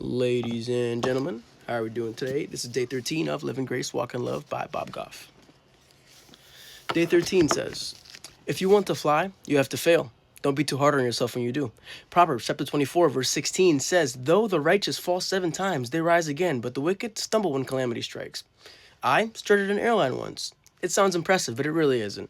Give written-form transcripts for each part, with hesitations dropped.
Ladies and gentlemen, how are we doing today? This is day 13 of Live in Grace, Walk in Love by Bob Goff. Day 13 says, if you want to fly, you have to fail. Don't be too hard on yourself when you do. Proverbs chapter 24, verse 16 says, though the righteous fall 7 times, they rise again, but the wicked stumble when calamity strikes. I started an airline once. It sounds impressive, but it really isn't.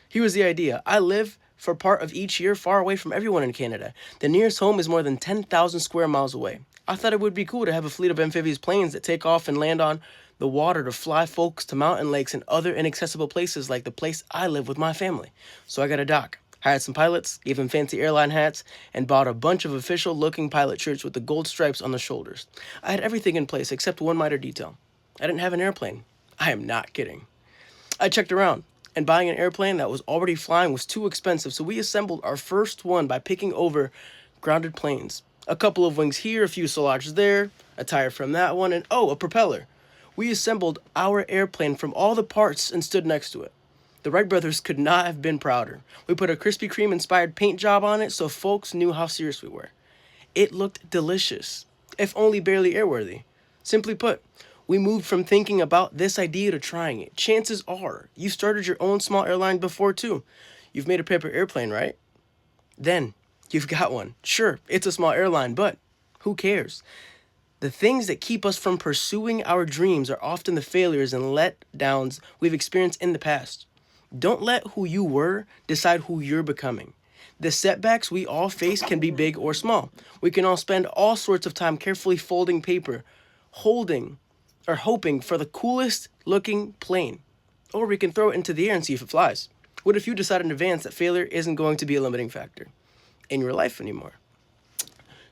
Here was the idea. I live for part of each year far away from everyone in Canada. The nearest home is more than 10,000 square miles away. I thought it would be cool to have a fleet of amphibious planes that take off and land on the water to fly folks to mountain lakes and other inaccessible places like the place I live with my family. So I got a dock, hired some pilots, gave them fancy airline hats, and bought a bunch of official-looking pilot shirts with the gold stripes on the shoulders. I had everything in place except one minor detail. I didn't have an airplane. I am not kidding. I checked around, and buying an airplane that was already flying was too expensive, so we assembled our first one by picking over grounded planes. A couple of wings here, a fuselage there, a tire from that one, and oh, a propeller. We assembled our airplane from all the parts and stood next to it. The Wright brothers could not have been prouder. We put a Krispy Kreme-inspired paint job on it so folks knew how serious we were. It looked delicious, if only barely airworthy. Simply put, we moved from thinking about this idea to trying it. Chances are, you started your own small airline before too. You've made a paper airplane, right? Then, you've got one. Sure, it's a small airline, but who cares? The things that keep us from pursuing our dreams are often the failures and letdowns we've experienced in the past. Don't let who you were decide who you're becoming. The setbacks we all face can be big or small. We can all spend all sorts of time carefully folding paper, hoping for the coolest looking plane. Or we can throw it into the air and see if it flies. What if you decide in advance that failure isn't going to be a limiting factor in your life anymore?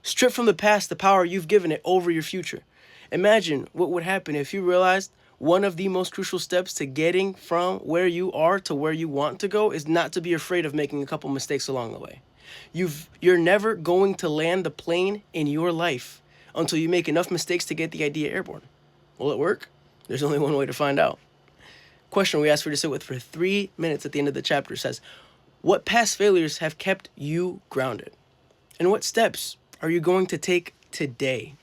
Strip from the past the power you've given it over your future. Imagine what would happen if you realized one of the most crucial steps to getting from where you are to where you want to go is not to be afraid of making a couple mistakes along the way. You're never going to land the plane in your life until you make enough mistakes to get the idea airborne. Will it work? There's only one way to find out. Question we asked for you to sit with for 3 minutes at the end of the chapter says, what past failures have kept you grounded? And what steps are you going to take today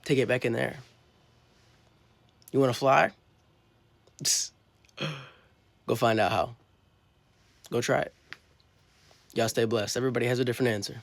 to get back in there? You want to fly? Go find out how. Go try it. Y'all stay blessed. Everybody has a different answer.